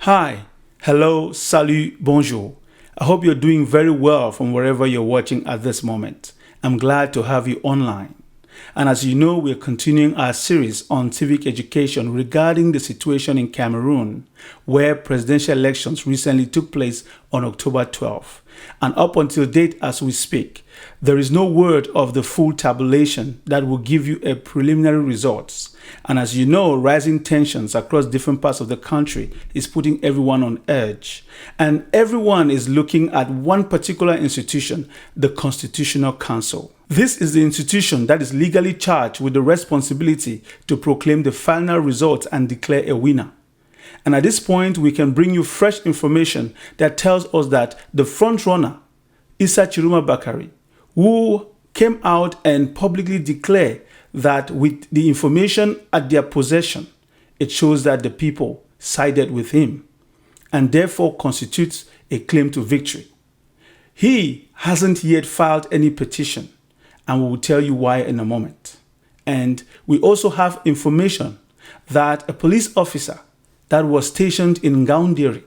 Hi, hello, salut, bonjour. I hope you're doing very well from wherever you're watching at this moment. I'm glad to have you online. And as you know, we're continuing our series on civic education regarding the situation in Cameroon, where presidential elections recently took place on October 12th. And up until date as we speak, there is no word of the full tabulation that will give you a preliminary results. And as you know, rising tensions across different parts of the country is putting everyone on edge. And everyone is looking at one particular institution, the Constitutional Council. This is the institution that is legally charged with the responsibility to proclaim the final results and declare a winner. And at this point, we can bring you fresh information that tells us that the frontrunner, Issa Tchiroma Bakary, who came out and publicly declared that with the information at their possession, it shows that the people sided with him and therefore constitutes a claim to victory. He hasn't yet filed any petition, and we will tell you why in a moment. And we also have information that a police officer that was stationed in Ngaoundiri,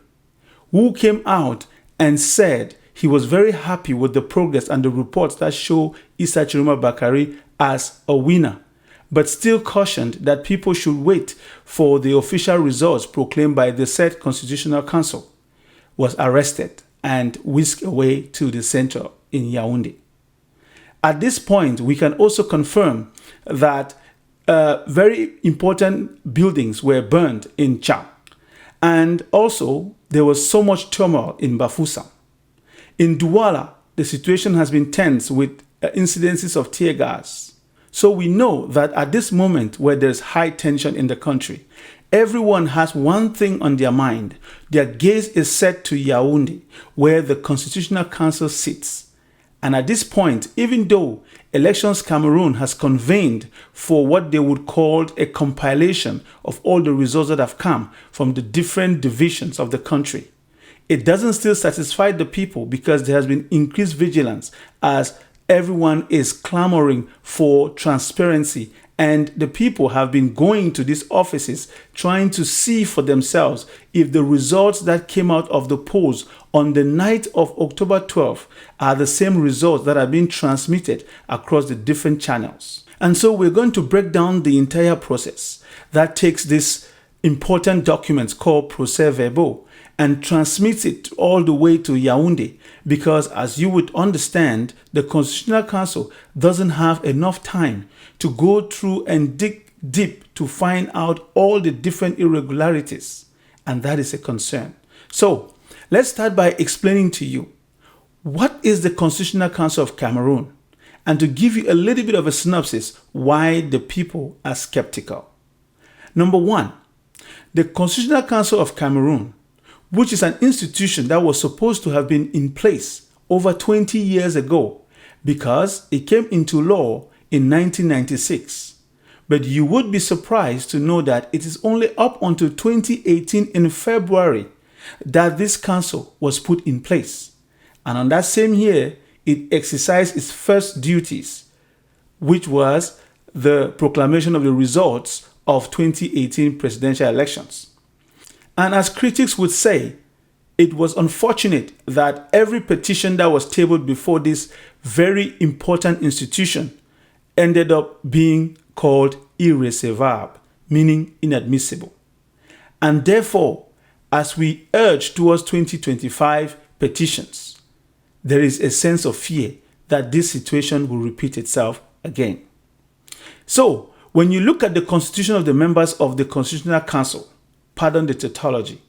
who came out and said he was very happy with the progress and the reports that show Issa Tchiroma Bakary as a winner, but still cautioned that people should wait for the official results proclaimed by the said Constitutional Council, was arrested and whisked away to the center in Yaoundé. At this point, we can also confirm that very important buildings were burned in Dschang. And also, there was so much turmoil in Bafoussam. In Douala, the situation has been tense with incidences of tear gas. So we know that at this moment where there's high tension in the country, everyone has one thing on their mind. Their gaze is set to Yaoundé, where the Constitutional Council sits. And at this point, even though Elections Cameroon has convened for what they would call a compilation of all the results that have come from the different divisions of the country, it doesn't still satisfy the people because there has been increased vigilance as everyone is clamoring for transparency, and the people have been going to these offices trying to see for themselves if the results that came out of the polls on the night of October 12th are the same results that are being transmitted across the different channels. And so we're going to break down the entire process that takes this important document called procès-verbal and transmits it all the way to Yaoundé, because as you would understand, the Constitutional Council doesn't have enough time to go through and dig deep to find out all the different irregularities, and that is a concern. So let's start by explaining to you what is the Constitutional Council of Cameroon, and to give you a little bit of a synopsis why the people are skeptical. Number one, the Constitutional Council of Cameroon, which is an institution that was supposed to have been in place over 20 years ago because it came into law in 1996. But you would be surprised to know that it is only up until 2018 in February that this council was put in place. And on that same year, it exercised its first duties, which was the proclamation of the results of 2018 presidential elections. And as critics would say, it was unfortunate that every petition that was tabled before this very important institution ended up being called irrecevable, meaning inadmissible. And therefore, as we urge towards 2025 petitions, there is a sense of fear that this situation will repeat itself again. So, when you look at the constitution of the members of the Constitutional Council, pardon the tautology,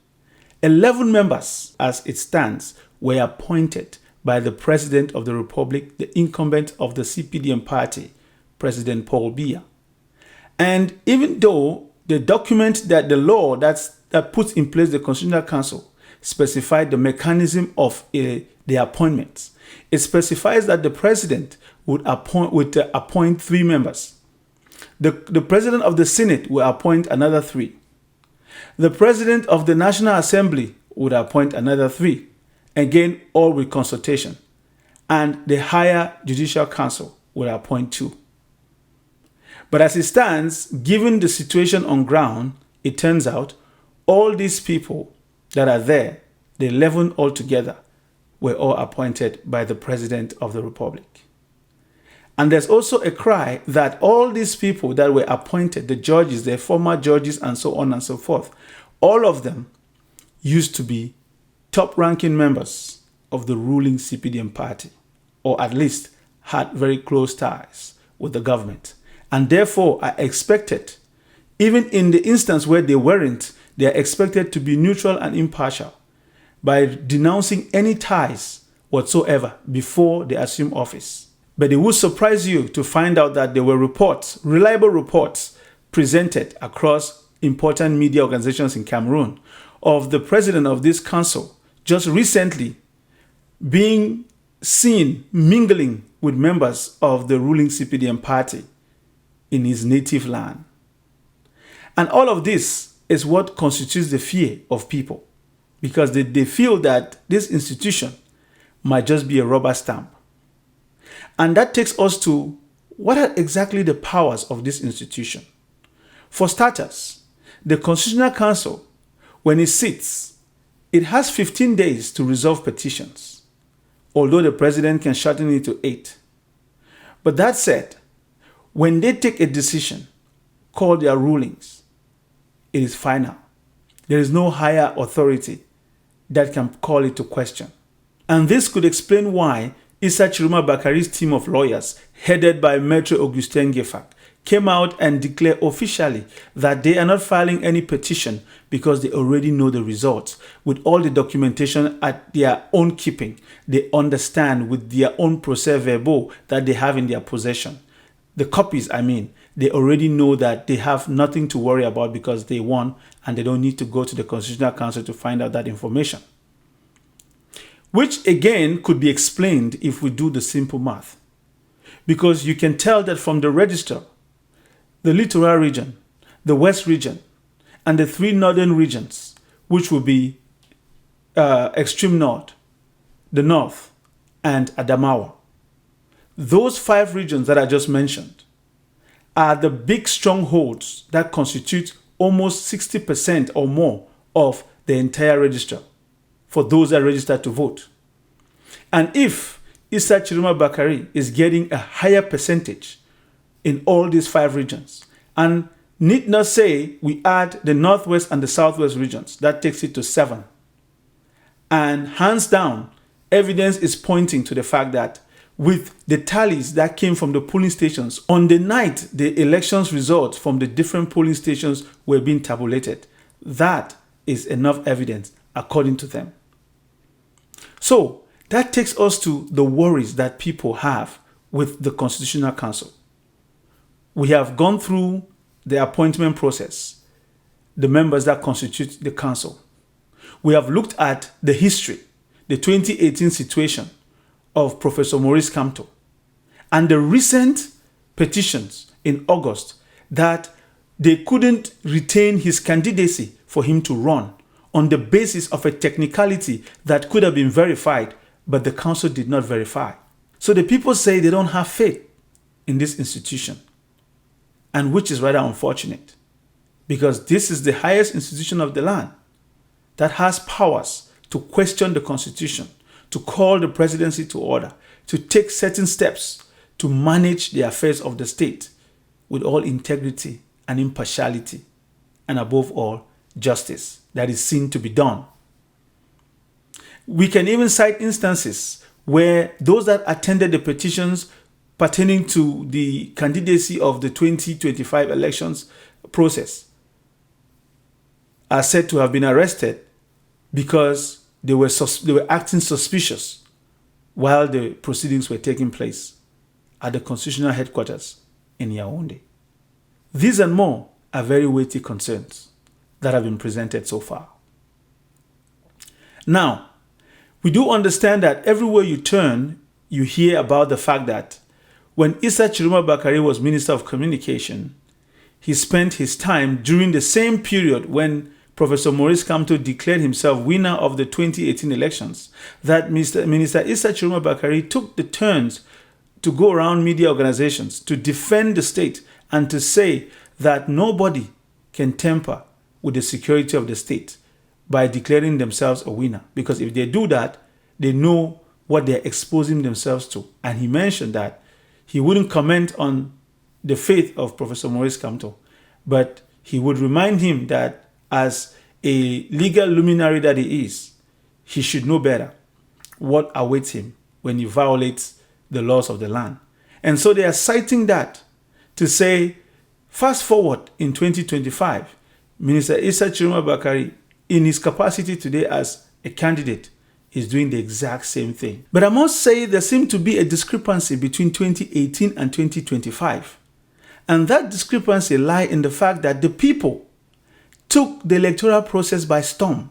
11 members, as it stands, were appointed by the President of the Republic, the incumbent of the CPDM party, President Paul Biya. And even though the document that the law that puts in place the Constitutional Council specified the mechanism of the appointments, it specifies that the President would appoint 3 members. The President of the Senate will appoint another 3. The President of the National Assembly would appoint another 3, again, all with consultation. And the higher Judicial Council would appoint 2. But as it stands, given the situation on ground, it turns out all these people that are there, the 11 altogether, were all appointed by the President of the Republic. And there's also a cry that all these people that were appointed, the judges, the former judges, and so on and so forth, all of them used to be top-ranking members of the ruling CPDM party, or at least had very close ties with the government. And therefore, I expected, even in the instance where they weren't, they are expected to be neutral and impartial by denouncing any ties whatsoever before they assume office. But it would surprise you to find out that there were reports, reliable reports, presented across important media organizations in Cameroon of the president of this council just recently being seen mingling with members of the ruling CPDM party in his native land. And all of this is what constitutes the fear of people, because they feel that this institution might just be a rubber stamp. And that takes us to what are exactly the powers of this institution. For starters, the Constitutional Council, when it sits, it has 15 days to resolve petitions, although the president can shorten it to 8. But that said, when they take a decision called their rulings, it is final. There is no higher authority that can call it to question. And this could explain why Issa Tchiroma Bakary's team of lawyers, headed by Maître Augustin Gefak, came out and declared officially that they are not filing any petition because they already know the results. With all the documentation at their own keeping, they understand with their own procès-verbal that they have in their possession. The copies, they already know that they have nothing to worry about because they won and they don't need to go to the Constitutional Council to find out that information. Which again could be explained if we do the simple math. Because you can tell that from the register, the littoral region, the west region, and the 3 northern regions, which will be extreme north, the north, and Adamawa. Those 5 regions that I just mentioned are the big strongholds that constitute almost 60% or more of the entire register for those that register to vote. And if Issa Tchiroma Bakary is getting a higher percentage in all these 5 regions, and need not say we add the northwest and the southwest regions, that takes it to 7. And hands down, evidence is pointing to the fact that with the tallies that came from the polling stations on the night the elections results from the different polling stations were being tabulated, that is enough evidence according to them. So that takes us to the worries that people have with the Constitutional Council. We have gone through the appointment process, the members that constitute the council. We have looked at the history, the 2018 situation of Professor Maurice Kamto, and the recent petitions in August that they couldn't retain his candidacy for him to run on the basis of a technicality that could have been verified, but the council did not verify. So the people say they don't have faith in this institution, and which is rather unfortunate, because this is the highest institution of the land that has powers to question the constitution, to call the presidency to order, to take certain steps to manage the affairs of the state with all integrity and impartiality, and above all, justice that is seen to be done. We can even cite instances where those that attended the petitions pertaining to the candidacy of the 2025 elections process are said to have been arrested because they were acting suspicious while the proceedings were taking place at the constitutional headquarters in Yaoundé. These and more are very weighty concerns that have been presented so far. Now, we do understand that everywhere you turn, you hear about the fact that when Issa Tchiroma Bakary was Minister of Communication, he spent his time during the same period when Professor Maurice Kamto declared himself winner of the 2018 elections, that Minister Issa Tchiroma Bakary took the turns to go around media organizations to defend the state and to say that nobody can tamper with the security of the state by declaring themselves a winner. Because if they do that, they know what they're exposing themselves to. And he mentioned that he wouldn't comment on the faith of Professor Maurice Kamto, but he would remind him that as a legal luminary that he is, he should know better what awaits him when he violates the laws of the land. And so they are citing that to say, fast forward in 2025, Minister Issa Tchiroma Bakary, in his capacity today as a candidate, is doing the exact same thing. But I must say there seemed to be a discrepancy between 2018 and 2025. And that discrepancy lies in the fact that the people took the electoral process by storm.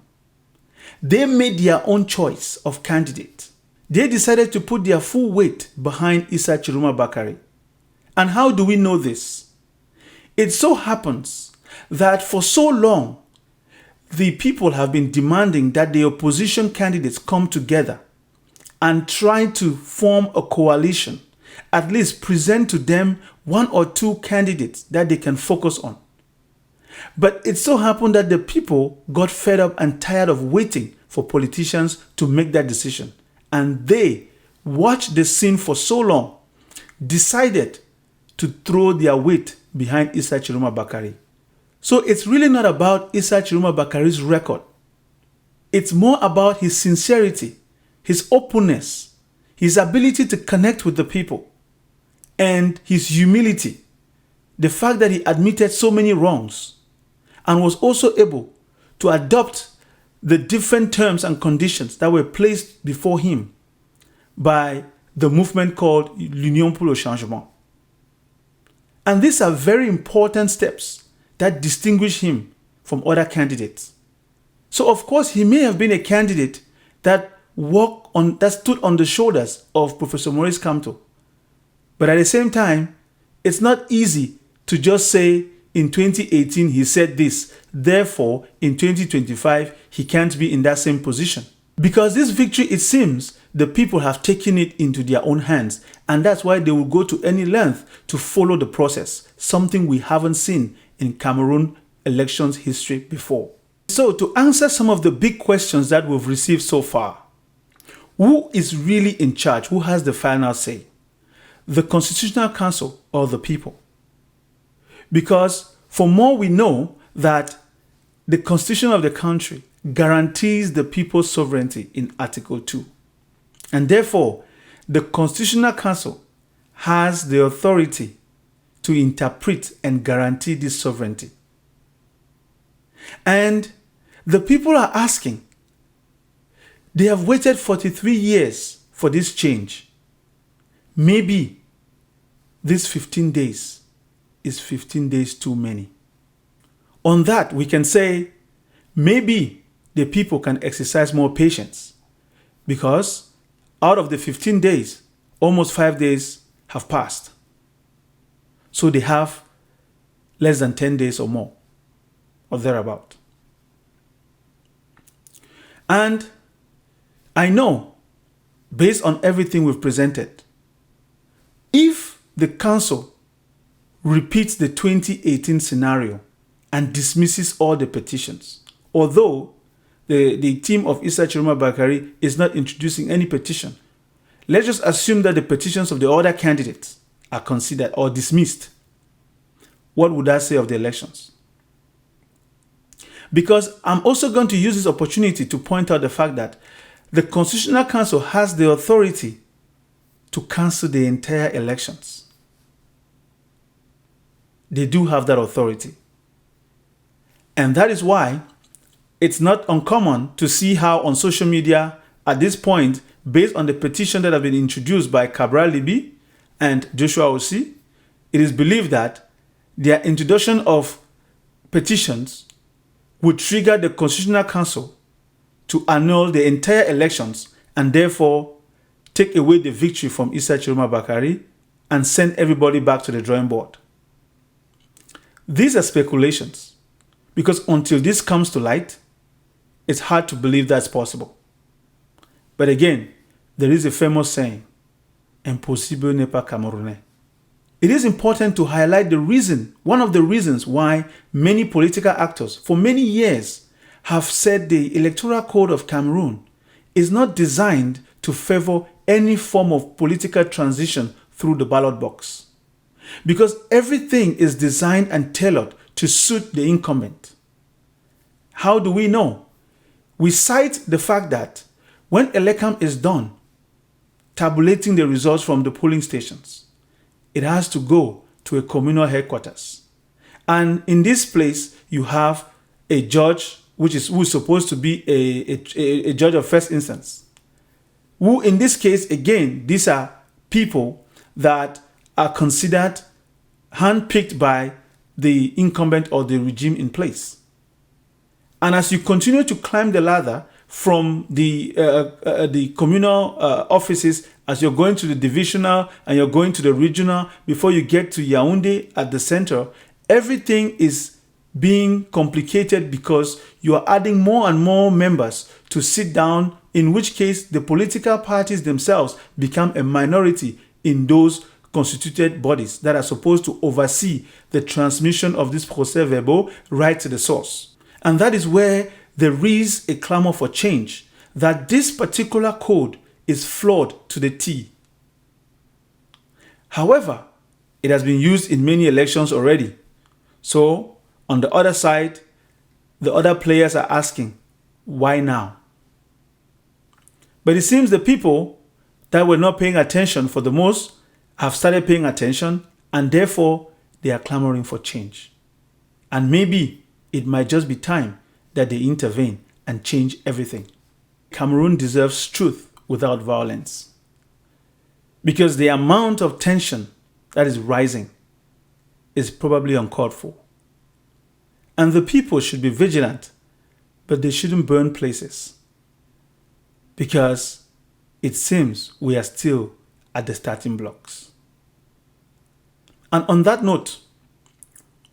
They made their own choice of candidate. They decided to put their full weight behind Issa Tchiroma Bakary. And how do we know this? It so happens that for so long, the people have been demanding that the opposition candidates come together and try to form a coalition, at least present to them one or two candidates that they can focus on. But it so happened that the people got fed up and tired of waiting for politicians to make that decision. And they watched the scene for so long, decided to throw their weight behind Issa Tchiroma Bakary. So it's really not about Issa Tchiroma Bakary's record. It's more about his sincerity, his openness, his ability to connect with the people, and his humility. The fact that he admitted so many wrongs and was also able to adopt the different terms and conditions that were placed before him by the movement called l'Union pour le Changement. And these are very important steps that distinguish him from other candidates. So of course he may have been a candidate that stood on the shoulders of Professor Maurice Kamto. But at the same time, it's not easy to just say in 2018 he said this, therefore in 2025 he can't be in that same position. Because this victory, it seems, the people have taken it into their own hands, and that's why they will go to any length to follow the process, something we haven't seen in Cameroon elections history before. So to answer some of the big questions that we've received so far, who is really in charge? Who has the final say? The Constitutional Council or the people? Because for more we know that the Constitution of the country guarantees the people's sovereignty in Article 2. And therefore, the Constitutional Council has the authority to interpret and guarantee this sovereignty. And the people are asking, they have waited 43 years for this change. Maybe this 15 days is 15 days too many. On that, we can say, maybe the people can exercise more patience, because out of the 15 days, almost 5 days have passed. So they have less than 10 days or more, or thereabout. And I know, based on everything we've presented, if the council repeats the 2018 scenario and dismisses all the petitions, although the team of Issa Tchiroma Bakary is not introducing any petition, let's just assume that the petitions of the other candidates are considered or dismissed. What would that say of the elections? Because I'm also going to use this opportunity to point out the fact that the Constitutional Council has the authority to cancel the entire elections. They do have that authority. And that is why it's not uncommon to see how on social media at this point, based on the petition that have been introduced by Cabral Libi and Joshua Ossi, it is believed that their introduction of petitions would trigger the Constitutional Council to annul the entire elections and therefore take away the victory from Issa Tchiroma Bakary and send everybody back to the drawing board. These are speculations, because until this comes to light, it's hard to believe that's possible. But again, there is a famous saying, impossible n'est pas camerounais. It is important to highlight the reason, one of the reasons why many political actors for many years have said the Electoral Code of Cameroon is not designed to favor any form of political transition through the ballot box, because everything is designed and tailored to suit the incumbent. How do we know? We cite the fact that when ELECAM is done tabulating the results from the polling stations, it has to go to a communal headquarters. And in this place, you have a judge, who is supposed to be a judge of first instance, who in this case, again, these are people that are considered handpicked by the incumbent or the regime in place. And as you continue to climb the ladder from the communal offices, as you're going to the divisional and you're going to the regional, before you get to Yaoundé at the center, everything is being complicated because you are adding more and more members to sit down, in which case the political parties themselves become a minority in those constituted bodies that are supposed to oversee the transmission of this procès-verbal right to the source. And that is where there is a clamor for change, that this particular code is flawed to the T. However, it has been used in many elections already. So, on the other side, the other players are asking, why now? But it seems the people that were not paying attention for the most have started paying attention, and therefore they are clamoring for change. And maybe it might just be time that they intervene and change everything. Cameroon deserves truth without violence, because the amount of tension that is rising is probably uncalled for. And the people should be vigilant, but they shouldn't burn places, because it seems we are still at the starting blocks. And on that note,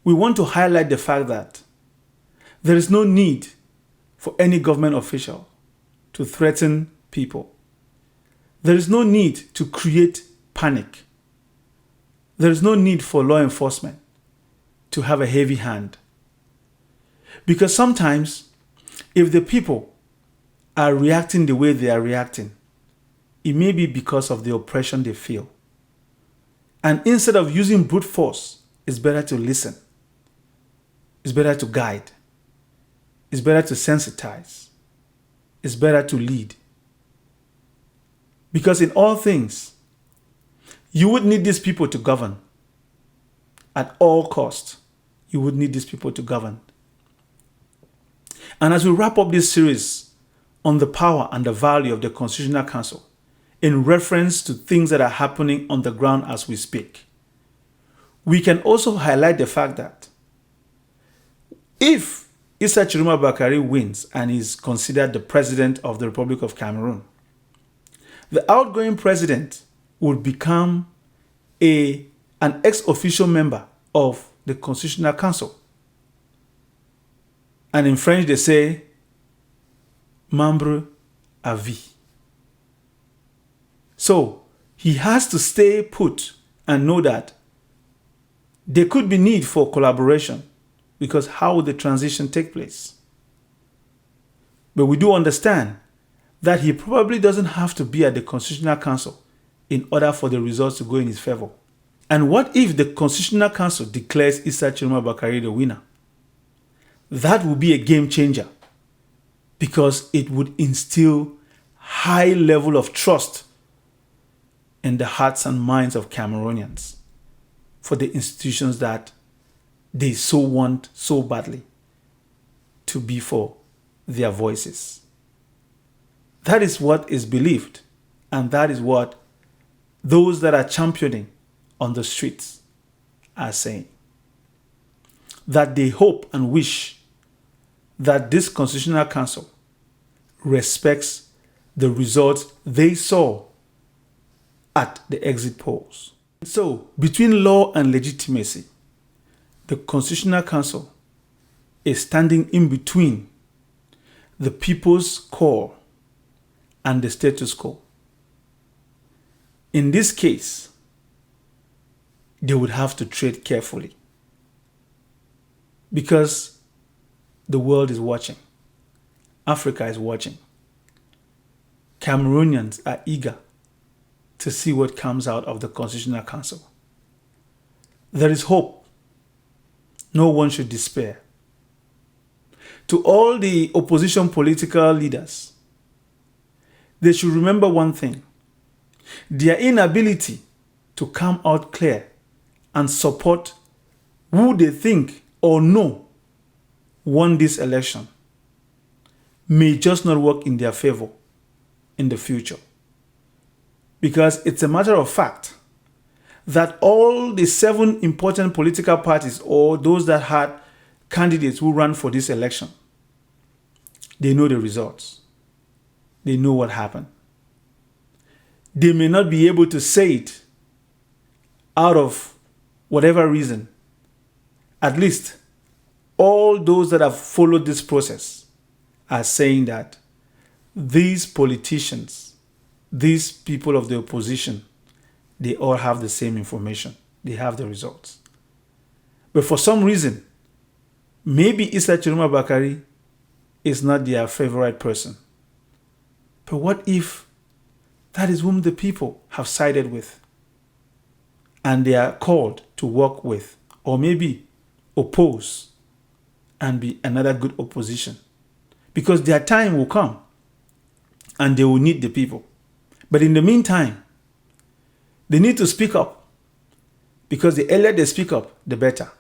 we want to highlight the fact that there is no need for any government official to threaten people. There is no need to create panic. There is no need for law enforcement to have a heavy hand. Because sometimes, if the people are reacting the way they are reacting, it may be because of the oppression they feel. And instead of using brute force, it's better to listen. It's better to guide. It's better to sensitize. It's better to lead. Because in all things, you would need these people to govern. At all costs, you would need these people to govern. And as we wrap up this series on the power and the value of the Constitutional Council, in reference to things that are happening on the ground as we speak, we can also highlight the fact that if Issa Tchiroma Bakary wins and is considered the president of the Republic of Cameroon, the outgoing president would become an ex-official member of the Constitutional Council. And in French they say, membre à vie. So he has to stay put and know that there could be need for collaboration, because how would the transition take place? But we do understand that he probably doesn't have to be at the Constitutional Council in order for the results to go in his favor. And what if the Constitutional Council declares Issa Tchiroma Bakary the winner? That would be a game changer, because it would instill high level of trust in the hearts and minds of Cameroonians for the institutions that they so want so badly to be for their voices. That is what is believed, and that is what those that are championing on the streets are saying. That they hope and wish that this Constitutional Council respects the results they saw at the exit polls. So, between law and legitimacy, the Constitutional Council is standing in between the people's core and the status quo. In this case, they would have to tread carefully, because the world is watching. Africa is watching. Cameroonians are eager to see what comes out of the Constitutional Council. There is hope. No one should despair. To all the opposition political leaders, they should remember one thing. Their inability to come out clear and support who they think or know won this election may just not work in their favor in the future. Because it's a matter of fact that all the 7 important political parties, or those that had candidates who ran for this election, they know the results. They know what happened. They may not be able to say it out of whatever reason. At least all those that have followed this process are saying that these politicians, these people of the opposition, they all have the same information. They have the results. But for some reason, maybe Issa Tchiroma Bakary is not their favorite person. But what if that is whom the people have sided with and they are called to work with, or maybe oppose and be another good opposition? Because their time will come and they will need the people. But in the meantime, they need to speak up, because the earlier they speak up, the better.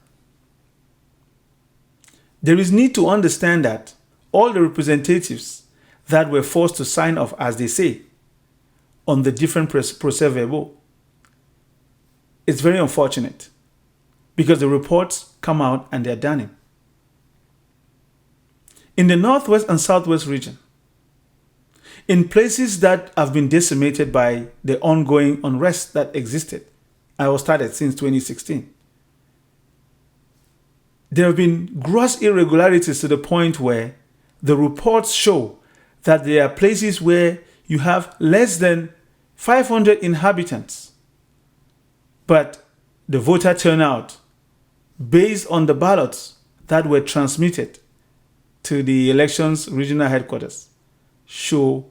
There is need to understand that all the representatives that were forced to sign off, as they say, on the different prevail, it's very unfortunate, because the reports come out and they're done. In the northwest and southwest region, in places that have been decimated by the ongoing unrest that existed, I was started since 2016, there have been gross irregularities to the point where the reports show that there are places where you have less than 500 inhabitants, but the voter turnout based on the ballots that were transmitted to the elections regional headquarters show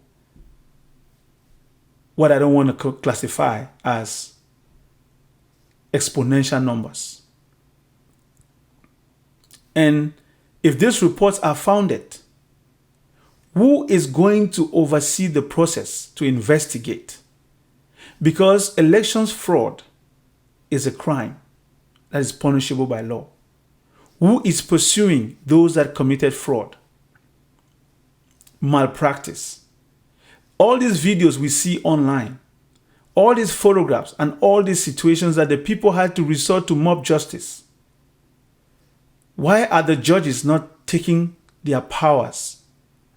what I don't want to classify as exponential numbers. And if these reports are founded, who is going to oversee the process to investigate? Because elections fraud is a crime that is punishable by law. Who is pursuing those that committed fraud? Malpractice. All these videos we see online, all these photographs and all these situations that the people had to resort to mob justice. Why are the judges not taking their powers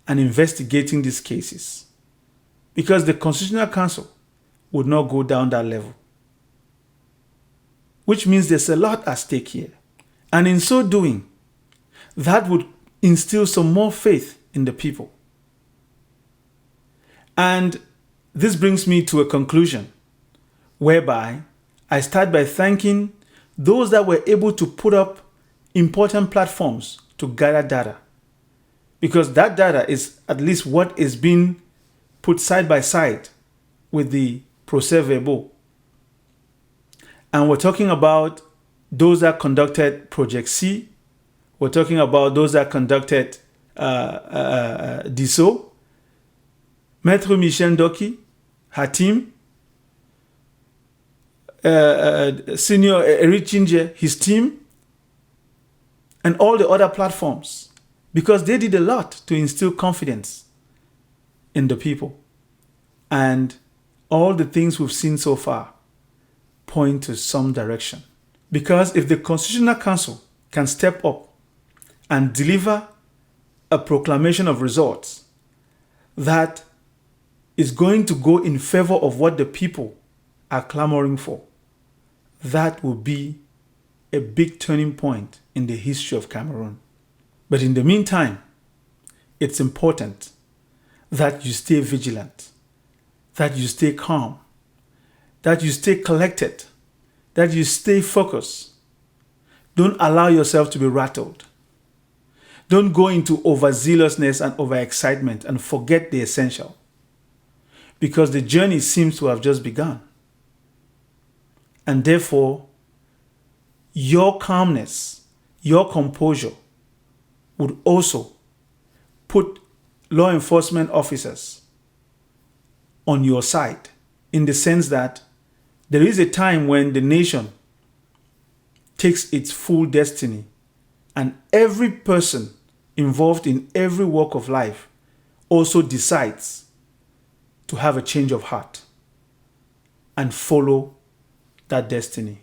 and investigating these cases? Because the Constitutional Council would not go down that level. Which means there's a lot at stake here. And in so doing, that would instill some more faith in the people. And this brings me to a conclusion whereby I start by thanking those that were able to put up important platforms to gather data. Because that data is at least what is being put side by side with the prevail. And we're talking about those that conducted Project C. We're talking about those that conducted DISO. Maître Michel Doki, her team, Senior Eric Chinje, his team, and all the other platforms, because they did a lot to instill confidence in the people. And all the things we've seen so far point to some direction. Because if the Constitutional Council can step up and deliver a proclamation of results that is going to go in favor of what the people are clamoring for, that will be a big turning point in the history of Cameroon. But in the meantime, it's important that you stay vigilant, that you stay calm, that you stay collected, that you stay focused. Don't allow yourself to be rattled. Don't go into overzealousness and overexcitement and forget the essential, because the journey seems to have just begun. And therefore, your calmness, your composure would also put law enforcement officers on your side, in the sense that there is a time when the nation takes its full destiny, and every person involved in every walk of life also decides to have a change of heart and follow that destiny.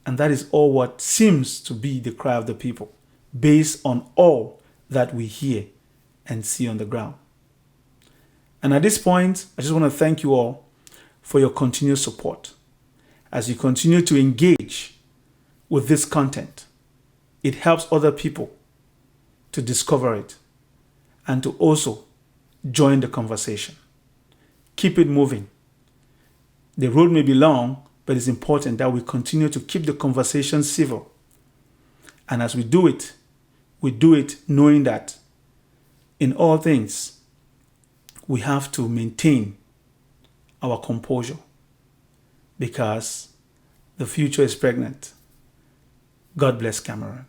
And that is all what seems to be the cry of the people, based on all that we hear and see on the ground. And at this point, I just want to thank you all for your continued support. As you continue to engage with this content, it helps other people to discover it and to also join the conversation. Keep it moving. The road may be long, but it's important that we continue to keep the conversation civil. And as we do it knowing that in all things, we have to maintain our composure, because the future is pregnant. God bless Cameroon.